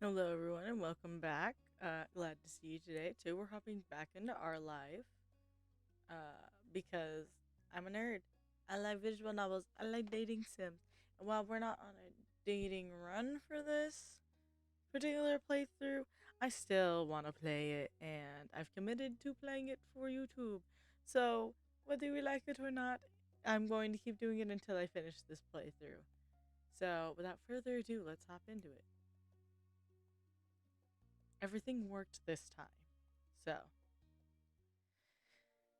Hello, everyone, and welcome back. Glad to see you today, too. We're hopping back into our life because I'm a nerd. I like visual novels. I like dating sims. And while we're not on a dating run for this particular playthrough, I still want to play it, and I've committed to playing it for YouTube. So, whether we like it or not, I'm going to keep doing it until I finish this playthrough. So, without further ado, let's hop into it. Everything worked this time. So,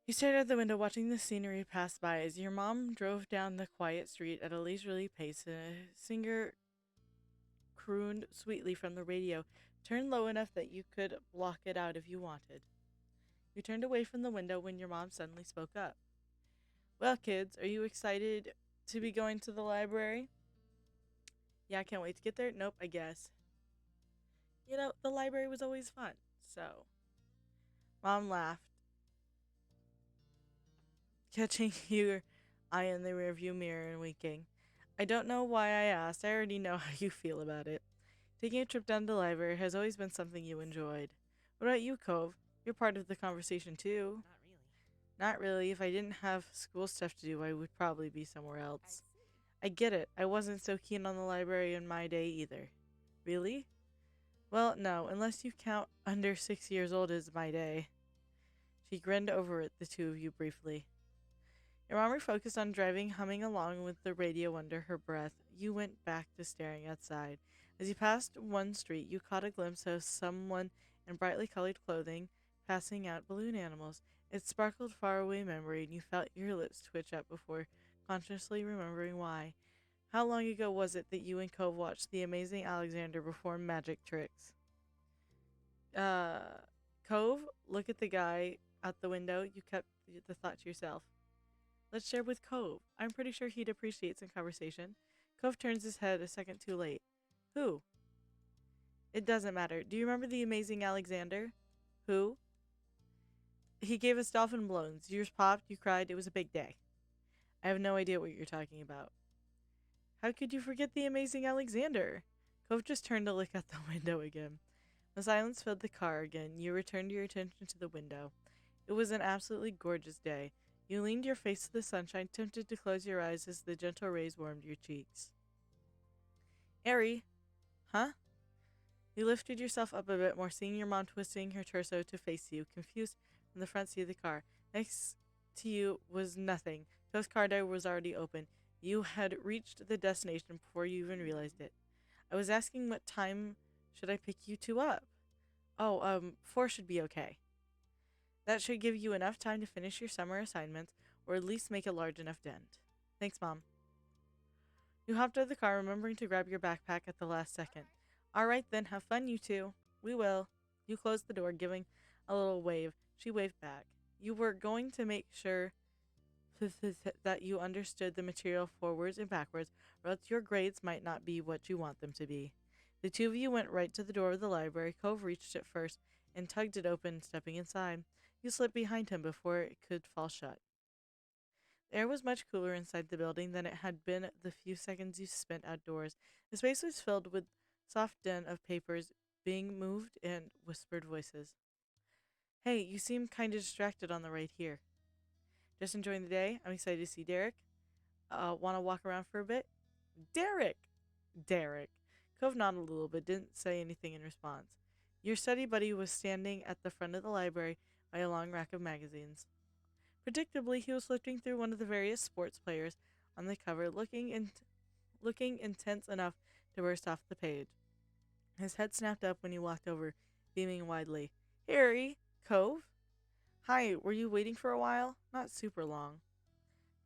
you stared out the window, watching the scenery pass by as your mom drove down the quiet street at a leisurely pace. A singer crooned sweetly from the radio, turned low enough that you could block it out if you wanted. You turned away from the window when your mom suddenly spoke up. Well, kids, are you excited to be going to the library? Yeah, I can't wait to get there. Nope, I guess. The library was always fun. So, Mom laughed, catching your eye in the rearview mirror and winking. I don't know why I asked. I already know how you feel about it. Taking a trip down to the library has always been something you enjoyed. What about you, Cove? You're part of the conversation too. Not really. Not really. If I didn't have school stuff to do, I would probably be somewhere I else. see. I get it. I wasn't so keen on the library in my day either. Really? Well, no, unless you count under 6 years old as my day. She grinned over at the two of you briefly. Your mom refocused on driving, humming along with the radio under her breath. You went back to staring outside. As you passed one street, you caught a glimpse of someone in brightly colored clothing passing out balloon animals. It sparkled faraway memory, and you felt your lips twitch up before consciously remembering why. How long ago was it that you and Cove watched the amazing Alexander perform magic tricks? Uh, Cove, look at the guy out the window. You kept the thought to yourself. Let's share with Cove. I'm pretty sure he'd appreciate some conversation. Cove turns his head a second too late. Who? It doesn't matter. Do you remember the amazing Alexander? Who? He gave us dolphin balloons. Yours popped, you cried, it was a big day. I have no idea what you're talking about. How could you forget the amazing Alexander? Cove just turned to look out the window again. The silence filled the car again. You returned your attention to the window. It was an absolutely gorgeous day. You leaned your face to the sunshine, tempted to close your eyes as the gentle rays warmed your cheeks. Ari, huh? You lifted yourself up a bit more, seeing your mom twisting her torso to face you, confused from the front seat of the car. Next to you was nothing. Joe's car door was already open. You had reached the destination before you even realized it. I was asking what time should I pick you two up? Oh, 4 should be okay. That should give you enough time to finish your summer assignments, or at least make a large enough dent. Thanks, Mom. You hopped out of the car, remembering to grab your backpack at the last second. All right, then, have fun, you two. We will. You closed the door, giving a little wave. She waved back. You were going to make sure that you understood the material forwards and backwards, or else your grades might not be what you want them to be. The two of you went right to the door of the library. Cove reached it first and tugged it open, stepping inside. You slipped behind him before it could fall shut. The air was much cooler inside the building than it had been the few seconds you spent outdoors. The space was filled with soft din of papers being moved and whispered voices. Hey, you seem kind of distracted on the right here. Just enjoying the day? I'm excited to see Derek. Want to walk around for a bit? Derek! Derek. Cove nodded a little but didn't say anything in response. Your study buddy was standing at the front of the library by a long rack of magazines. Predictably, he was flipping through one of the various sports players on the cover, looking intense enough to burst off the page. His head snapped up when he walked over, beaming widely. Harry! Cove? Hi, were you waiting for a while? Not super long.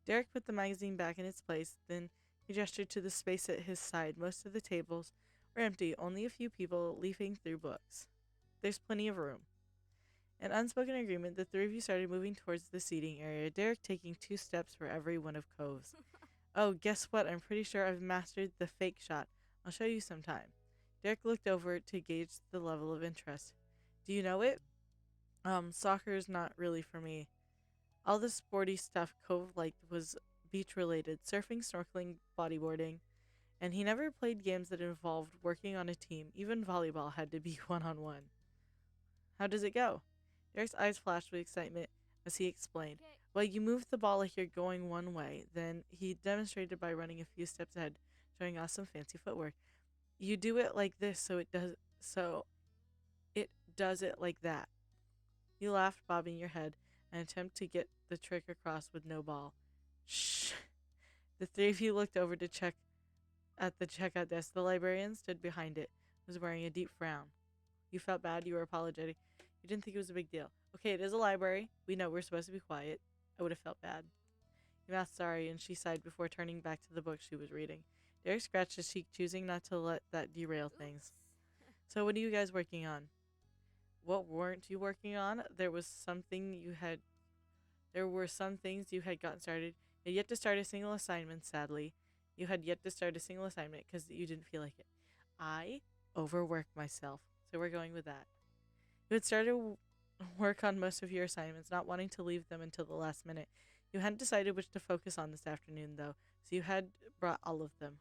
Derek put the magazine back in its place, then he gestured to the space at his side. Most of the tables were empty, only a few people leafing through books. There's plenty of room. In unspoken agreement, the three of you started moving towards the seating area, Derek taking 2 steps for every one of Cove's. Oh, guess what? I'm pretty sure I've mastered the fake shot. I'll show you sometime. Derek looked over to gauge the level of interest. Do you know it? Soccer's not really for me. All the sporty stuff Cove liked was beach related surfing, snorkeling, bodyboarding, And he never played games that involved working on a team. Even volleyball had to be one-on-one. How does it go? Derek's eyes flashed with excitement as he explained. Okay. Well, you move the ball like you're going one way. Then he demonstrated by running a few steps ahead, showing off some fancy footwork. You do it like this so it does it like that. You laughed, bobbing your head, and attempt to get the trick across with no ball. Shh. The three of you looked over to check at the checkout desk. The librarian stood behind it, was wearing a deep frown. You felt bad, you were apologetic. You didn't think it was a big deal. Okay, it is a library. We know we're supposed to be quiet. I would have felt bad. You mouthed sorry, and she sighed before turning back to the book she was reading. Derek scratched his cheek, choosing not to let that derail things. Oops. So, what are you guys working on? What weren't you working on? There were some things you had gotten started. You had yet to start a single assignment, sadly. You had yet to start a single assignment because you didn't feel like it. I overworked myself, so we're going with that. You had started work on most of your assignments, not wanting to leave them until the last minute. You hadn't decided which to focus on this afternoon, though, so you had brought all of them.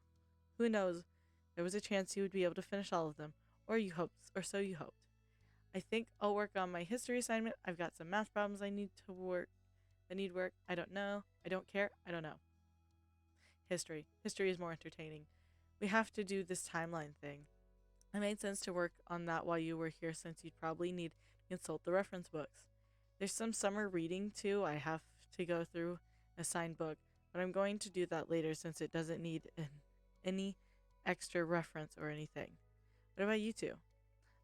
Who knows? There was a chance you would be able to finish all of them, or so you hoped. I think I'll work on my history assignment. I've got some math problems that need work. I don't know. I don't care. I don't know. History. History is more entertaining. We have to do this timeline thing. It made sense to work on that while you were here since you'd probably need to consult the reference books. There's some summer reading too. I have to go through a signed book, but I'm going to do that later since it doesn't need any extra reference or anything. What about you two?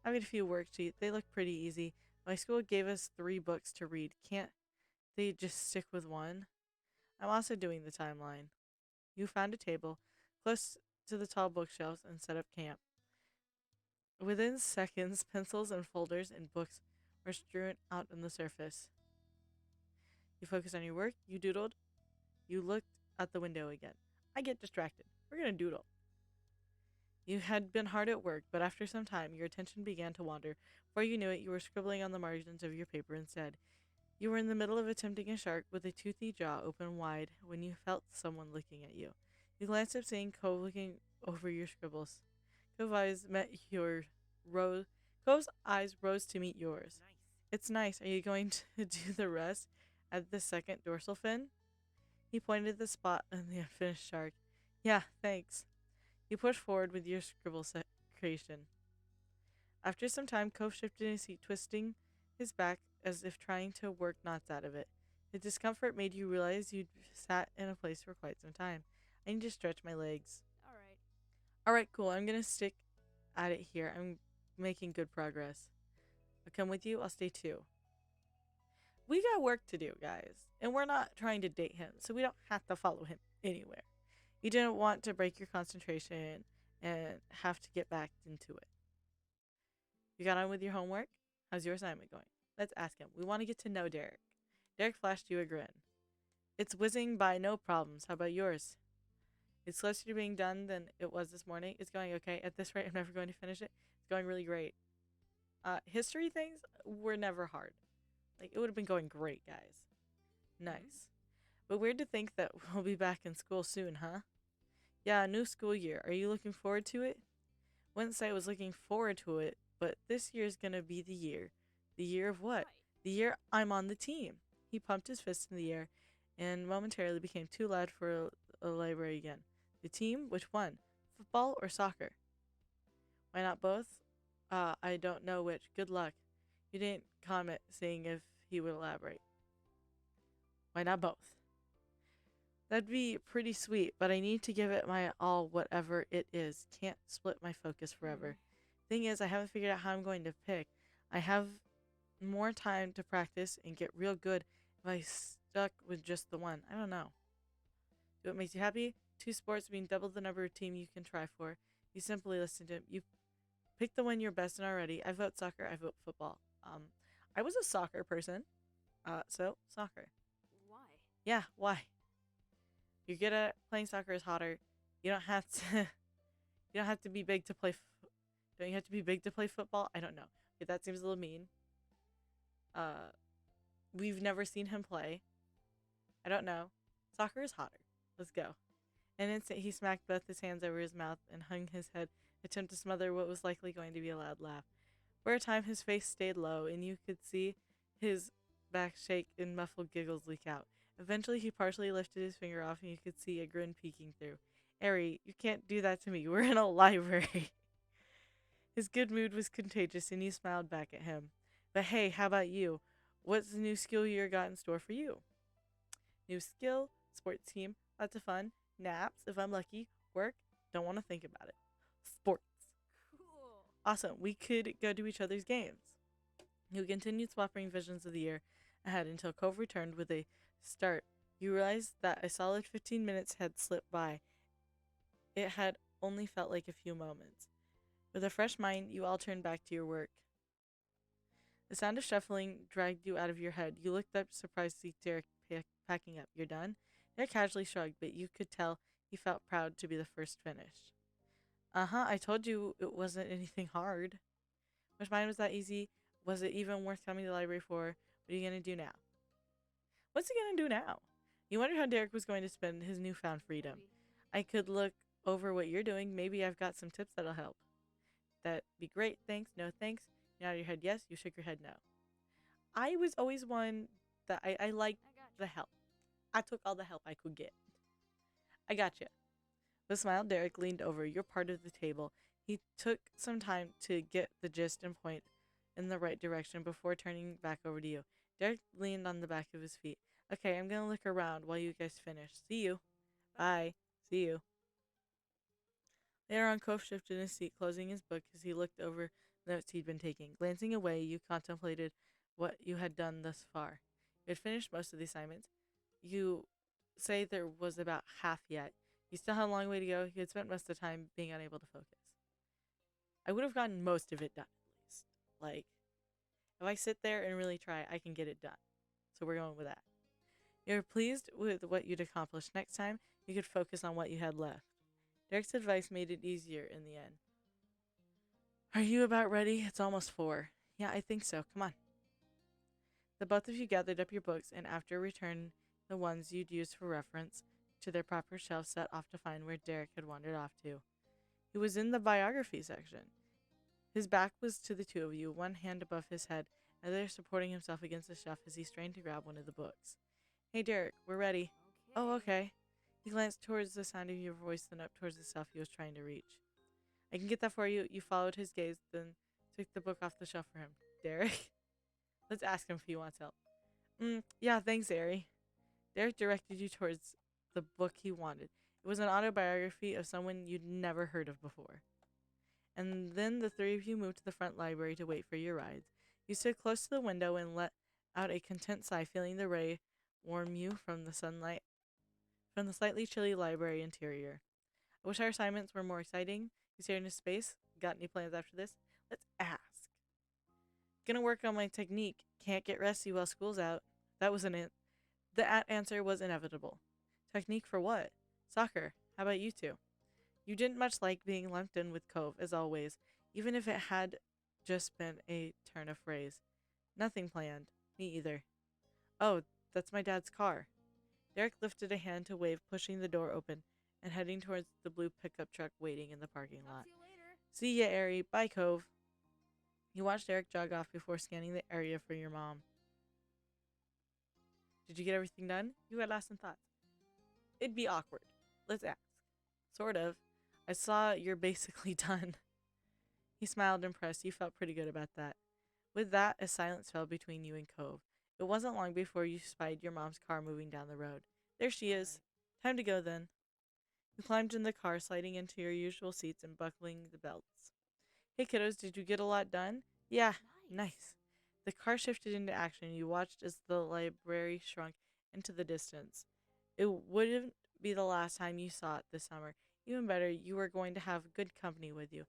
I've got a few worksheets. They look pretty easy. My school gave us 3 books to read. Can't they just stick with one? I'm also doing the timeline. You found a table close to the tall bookshelves and set up camp. Within seconds, pencils and folders and books were strewn out on the surface. You focused on your work, you doodled, you looked out the window again. I get distracted. We're gonna doodle. You had been hard at work, but after some time, your attention began to wander. Before you knew it, you were scribbling on the margins of your paper instead. You were in the middle of attempting a shark with a toothy jaw open wide when you felt someone looking at you. You glanced up, seeing Cove looking over your scribbles. Cove's eyes met your rose. Cove's eyes rose to meet yours. Nice. It's nice. Are you going to do the rest at the second dorsal fin? He pointed the spot on the unfinished shark. Yeah, thanks. You pushed forward with your scribble creation. After some time, Cove shifted in his seat, twisting his back as if trying to work knots out of it. The discomfort made you realize you'd sat in a place for quite some time. I need to stretch my legs. All right. Alright, cool. I'm gonna stick at it here. I'm making good progress. I'll come with you. I'll stay too. We got work to do, guys. And we're not trying to date him, so we don't have to follow him anywhere. You didn't want to break your concentration and have to get back into it. You got on with your homework? How's your assignment going? Let's ask him. We want to get to know Derek. Derek flashed you a grin. It's whizzing by, no problems. How about yours? It's closer to being done than it was this morning. It's going okay. At this rate, I'm never going to finish it. It's going really great. History things were never hard. Like, it would have been going great, guys. Nice. But weird to think that we'll be back in school soon, huh? Yeah, new school year. Are you looking forward to it? Wouldn't say I was looking forward to it, but this year's gonna be the year. The year of what? Right. The year I'm on the team. He pumped his fist in the air and momentarily became too loud for a library again. The team? Which one? Football or soccer? Why not both? I don't know which. Good luck. You didn't comment, seeing if he would elaborate. Why not both? That'd be pretty sweet, but I need to give it my all, whatever it is. Can't split my focus forever. Thing is, I haven't figured out how I'm going to pick. I have more time to practice and get real good if I stuck with just the one. I don't know. Do what makes you happy? 2 sports mean double the number of team you can try for. You simply listen to him. You pick the one you're best in already. I vote soccer. I vote football. I was a soccer person. So soccer. Why? Yeah, why? You're good at playing soccer is hotter. You don't have to. You don't have to be big to play. Don't you have to be big to play football? I don't know. Okay, that seems a little mean. Uh, we've never seen him play. I don't know. Soccer is hotter. Let's go. In an instant, he smacked both his hands over his mouth and hung his head, attempt to smother what was likely going to be a loud laugh. For a time, his face stayed low, and you could see his back shake and muffled giggles leak out. Eventually, he partially lifted his finger off, and you could see a grin peeking through. Ari, you can't do that to me. We're in a library. His good mood was contagious, and you smiled back at him. But hey, how about you? What's the new skill you got in store for you? New skill, sports team, lots of fun, naps if I'm lucky, work, don't want to think about it. Sports. Cool. Awesome, we could go to each other's games. You continued swapping visions of the year ahead until Cove returned with a start. You realized that a solid 15 minutes had slipped by. It had only felt like a few moments. With a fresh mind, you all turned back to your work. The sound of shuffling dragged you out of your head. You looked up, surprised to see Derek packing up. You're done? Derek casually shrugged, but you could tell he felt proud to be the first finished. Uh-huh, I told you it wasn't anything hard. Wish mine was that easy. Was it even worth coming to the library for? What are you going to do now? What's he going to do now? You wondered how Derek was going to spend his newfound freedom. Maybe. I could look over what you're doing. Maybe I've got some tips that'll help. That'd be great. Thanks. No thanks. You nodded your head yes. You shook your head no. I was always one that I liked I got you. the help. I took all the help I could get. I got you. With a smile, Derek leaned over your part of the table. He took some time to get the gist and point in the right direction before turning back over to you. Derek leaned on the back of his feet. Okay, I'm gonna look around while you guys finish. See you. Bye. See you. Later on, Cove shifted in his seat, closing his book as he looked over the notes he'd been taking. Glancing away, you contemplated what you had done thus far. You had finished most of the assignments. You say there was about half yet. You still had a long way to go. You had spent most of the time being unable to focus. I would have gotten most of it done, at least. Like, if I sit there and really try, I can get it done. So we're going with that. You're pleased with what you'd accomplished. Next time, you could focus on what you had left. Derek's advice made it easier in the end. Are you about ready? It's almost 4. Yeah, I think so. Come on. The both of you gathered up your books, and after returned the ones you'd used for reference to their proper shelves, set off to find where Derek had wandered off to. He was in the biography section. His back was to the two of you, one hand above his head, the other supporting himself against the shelf as he strained to grab one of the books. Hey, Derek, we're ready. Oh, okay. He glanced towards the sound of your voice, then up towards the shelf he was trying to reach. I can get that for you. You followed his gaze, then took the book off the shelf for him. Derek? Let's ask him if he wants help. Yeah, thanks, Ari. Derek directed you towards the book he wanted. It was an autobiography of someone you'd never heard of before. And then the three of you moved to the front library to wait for your rides. You stood close to the window and let out a content sigh, feeling the ray warm you from the sunlight from the slightly chilly library interior. I wish our assignments were more exciting. You stared into space. Got any plans after this? Let's ask. Gonna work on my technique. Can't get resty while school's out. That was the answer was inevitable. Technique for what? Soccer. How about you two? You didn't much like being lumped in with Cove, as always, even if it had just been a turn of phrase. Nothing planned. Me either. Oh, that's my dad's car. Derek lifted a hand to wave, pushing the door open and heading towards the blue pickup truck waiting in the parking lot. Talk to you later. See ya, Ari. Bye, Cove. You watched Derek jog off before scanning the area for your mom. Did you get everything done? You had lasting thoughts. It'd be awkward. Let's ask. Sort of. I saw you're basically done. He smiled, impressed. You felt pretty good about that. With that, a silence fell between you and Cove. It wasn't long before you spied your mom's car moving down the road. There she is. Time to go then. You climbed in the car, sliding into your usual seats and buckling the belts. Hey kiddos, did you get a lot done? Yeah, nice. The car shifted into action and you watched as the library shrunk into the distance. It wouldn't be the last time you saw it this summer. Even better, you were going to have good company with you.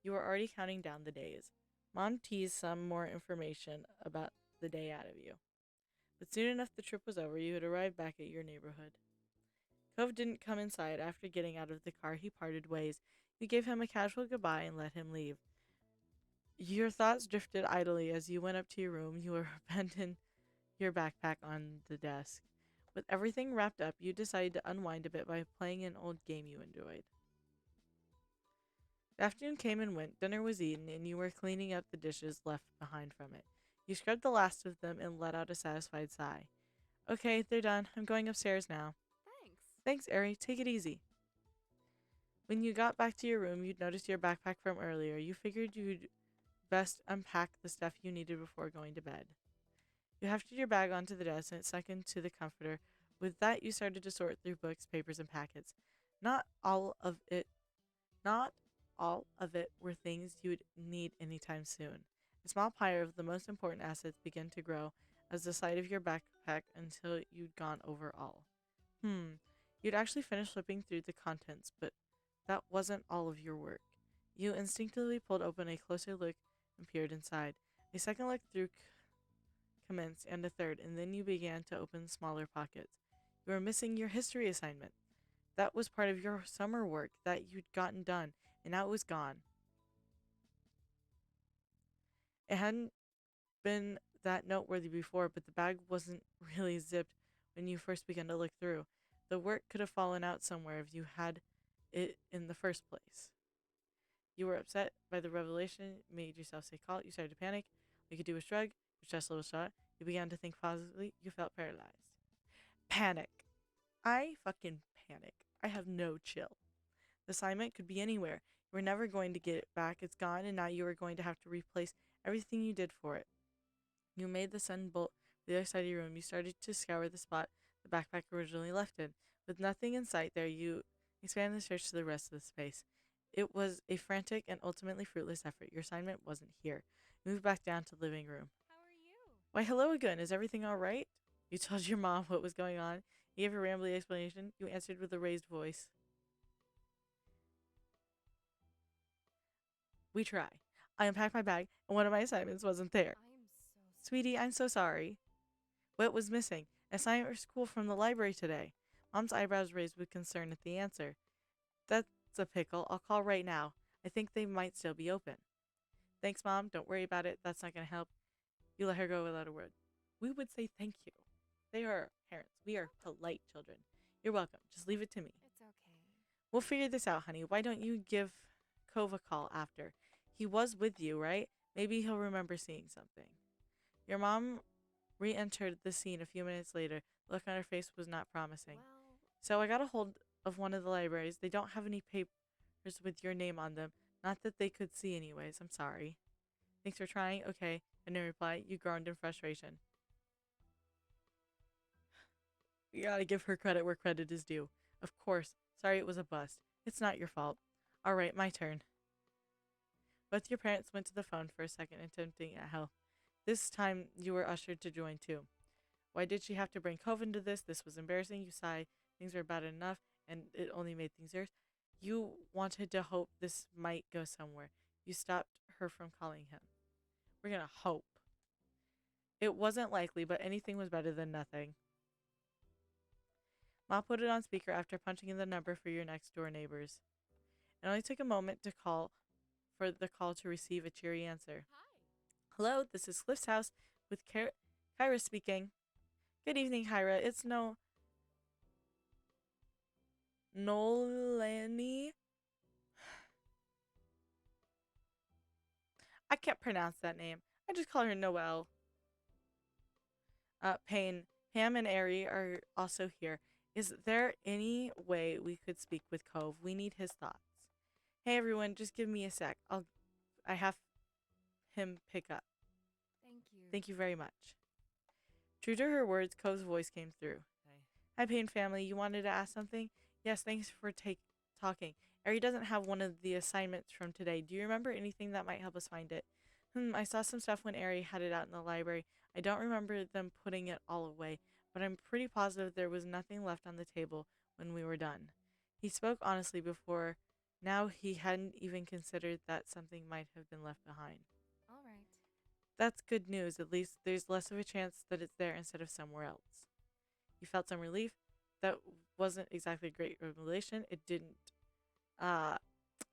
You were already counting down the days. Mom teased some more information about the day out of you. But soon enough the trip was over, you had arrived back at your neighborhood. Cove didn't come inside. After getting out of the car, he parted ways. You gave him a casual goodbye and let him leave. Your thoughts drifted idly as you went up to your room. You abandoned your backpack on the desk. With everything wrapped up, you decided to unwind a bit by playing an old game you enjoyed. The afternoon came and went, dinner was eaten, and you were cleaning up the dishes left behind from it. You scrubbed the last of them and let out a satisfied sigh. Okay, they're done. I'm going upstairs now. Thanks. Thanks, Ari. Take it easy. When you got back to your room, you'd noticed your backpack from earlier. You figured you'd best unpack the stuff you needed before going to bed. You hefted your bag onto the desk and it sank into the comforter. With that, you started to sort through books, papers, and packets. Not all of it Not all of it were things you'd need anytime soon. A small pile of the most important assets began to grow as the sight of your backpack until you'd gone over all. You'd actually finished flipping through the contents, but that wasn't all of your work. You instinctively pulled open a closer look and peered inside. A second look through commenced, and a third, and then you began to open smaller pockets. You were missing your history assignment. That was part of your summer work that you'd gotten done, and now it was gone. It hadn't been that noteworthy before, but the bag wasn't really zipped when you first began to look through. The work could have fallen out somewhere if you had it in the first place. You were upset by the revelation, made yourself stay calm, you started to panic. All you could do was shrug, your chest a little shot. You began to think positively, you felt paralyzed. Panic. I fucking panic. I have no chill. The assignment could be anywhere. You were never going to get it back. It's gone, and now you are going to have to replace everything you did for it. You made the sun bolt to the other side of your room. You started to scour the spot the backpack originally left in. With nothing in sight there, you expanded the search to the rest of the space. It was a frantic and ultimately fruitless effort. Your assignment wasn't here. You moved back down to the living room. How are you? Why, hello again. Is everything all right? You told your mom what was going on. You gave a rambling explanation. You answered with a raised voice. We try. I unpacked my bag, and one of my assignments wasn't there. I'm so Sweetie, I'm so sorry. What was missing? An assignment for school from the library today. Mom's eyebrows raised with concern at the answer. That's a pickle. I'll call right now. I think they might still be open. Thanks, Mom. Don't worry about it. That's not going to help. You let her go without a word. We would say thank you. They are our parents. We are polite children. You're welcome. Just leave it to me. It's okay. We'll figure this out, honey. Why don't you give Cove a call after? He was with you, right? Maybe he'll remember seeing something. Your mom re entered the scene a few minutes later. The look on her face was not promising. Well, So I got a hold of one of the libraries. They don't have any papers with your name on them. Not that they could see, anyways. I'm sorry. Thanks for trying. Okay. And in reply, you groaned in frustration. You gotta give her credit where credit is due. Of course. Sorry it was a bust. It's not your fault. Alright, my turn. Both your parents went to the phone for a second, attempting at help. This time, you were ushered to join too. Why did she have to bring Cove into this? This was embarrassing. You sighed. Things were bad enough, and it only made things worse. You wanted to hope this might go somewhere. You stopped her from calling him. We're gonna hope. It wasn't likely, but anything was better than nothing. Ma put it on speaker after punching in the number for your next door neighbors. It only took a moment for the call to receive a cheery answer. hi. Hello, this is Cliff's house with Kyra speaking. Good evening, Kyra. It's Nolani. I can't pronounce that name. I just call her Noelle. Payne, Pam, and Ari are also here. Is there any way we could speak with Cove? We need his thoughts. Hey everyone, just give me a sec. I have him pick up. Thank you. Thank you very much. True to her words, Cove's voice came through. Hi, Payne family. You wanted to ask something? Yes, thanks for talking. Ari doesn't have one of the assignments from today. Do you remember anything that might help us find it? I saw some stuff when Ari had it out in the library. I don't remember them putting it all away, but I'm pretty positive there was nothing left on the table when we were done. He spoke honestly before. Now he hadn't even considered that something might have been left behind. All right. That's good news. At least there's less of a chance that it's there instead of somewhere else. You felt some relief. That wasn't exactly a great revelation. It didn't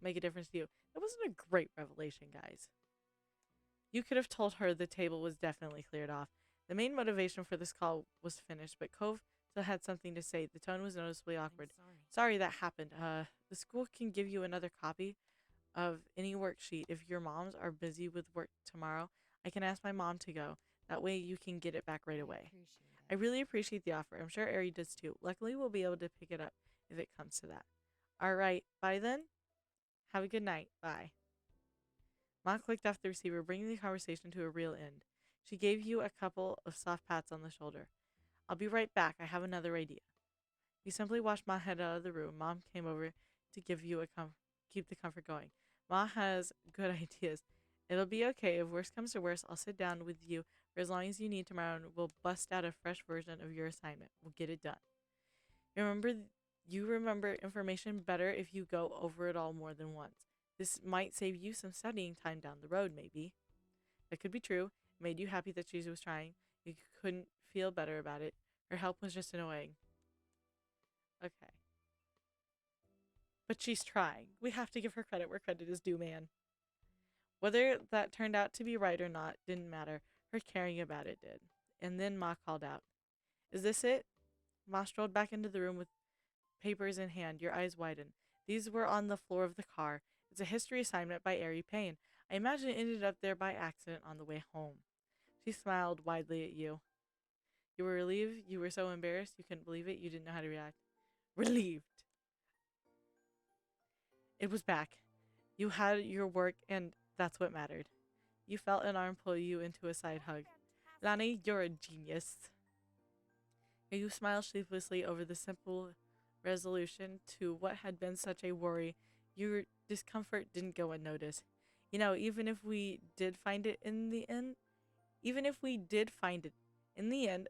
make a difference to you. That wasn't a great revelation, guys. You could have told her the table was definitely cleared off. The main motivation for this call was finished, but Cove still had something to say. The tone was noticeably awkward. I'm sorry. Sorry that happened. The school can give you another copy of any worksheet. If your moms are busy with work tomorrow, I can ask my mom to go. That way you can get it back right away. I really appreciate the offer. I'm sure Ari does too. Luckily, we'll be able to pick it up if it comes to that. All right, bye then. Have a good night. Bye. Ma clicked off the receiver, bringing the conversation to a real end. She gave you a couple of soft pats on the shoulder. I'll be right back. I have another idea. You simply watched Ma head out of the room. Mom came over to give you keep the comfort going. Ma has good ideas. It'll be okay. If worst comes to worst, I'll sit down with you for as long as you need tomorrow and we'll bust out a fresh version of your assignment. We'll get it done. Remember, you remember information better if you go over it all more than once. This might save you some studying time down the road, maybe. That could be true. It made you happy that she was trying. You couldn't feel better about it. Her help was just annoying. Okay. But she's trying. We have to give her credit where credit is due, man. Whether that turned out to be right or not didn't matter. Her caring about it did. And then Ma called out, Is this it? Ma strolled back into the room with papers in hand. Your eyes widened. These were on the floor of the car. It's a history assignment by Ari Payne. I imagine it ended up there by accident on the way home. She smiled widely at you. You were relieved. You were so embarrassed. You couldn't believe it. You didn't know how to react. Relieved. It was back. You had your work, and that's what mattered. You felt an arm pull you into a side hug. Lani, you're a genius. You smiled sleeplessly over the simple resolution to what had been such a worry. Your discomfort didn't go unnoticed. You know, even if we did find it in the end,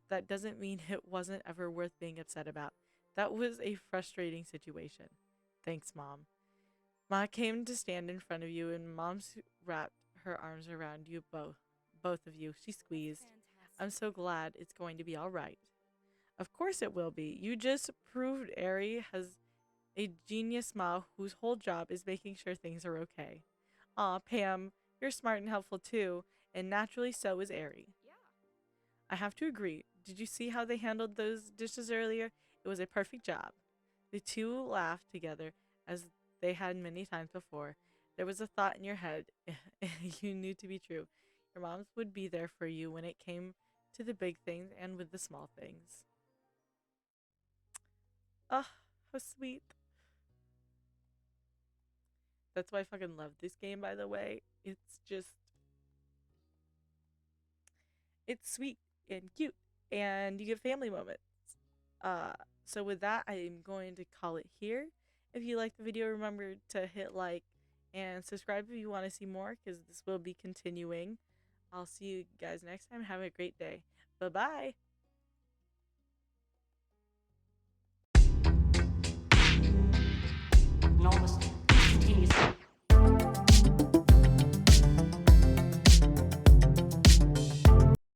that doesn't mean it wasn't ever worth being upset about. That was a frustrating situation. Thanks, Mom. Ma came to stand in front of you, and Mom wrapped her arms around you both of you. She squeezed. I'm so glad it's going to be all right. Of course it will be. You just proved Ari has a genius ma whose whole job is making sure things are okay. Aw, Pam, you're smart and helpful too, and naturally so is Ari. Yeah. I have to agree. Did you see how they handled those dishes earlier? It was a perfect job. The two laughed together as they had many times before. There was a thought in your head you knew to be true. Your moms would be there for you when it came to the big things and with the small things. Oh, how sweet. That's why I fucking love this game, by the way. It's sweet and cute, and you get family moments. So with that, I'm going to call it here. If you like the video, remember to hit like and subscribe if you want to see more, because this will be continuing. I'll see you guys next time. Have a great day. Bye-bye.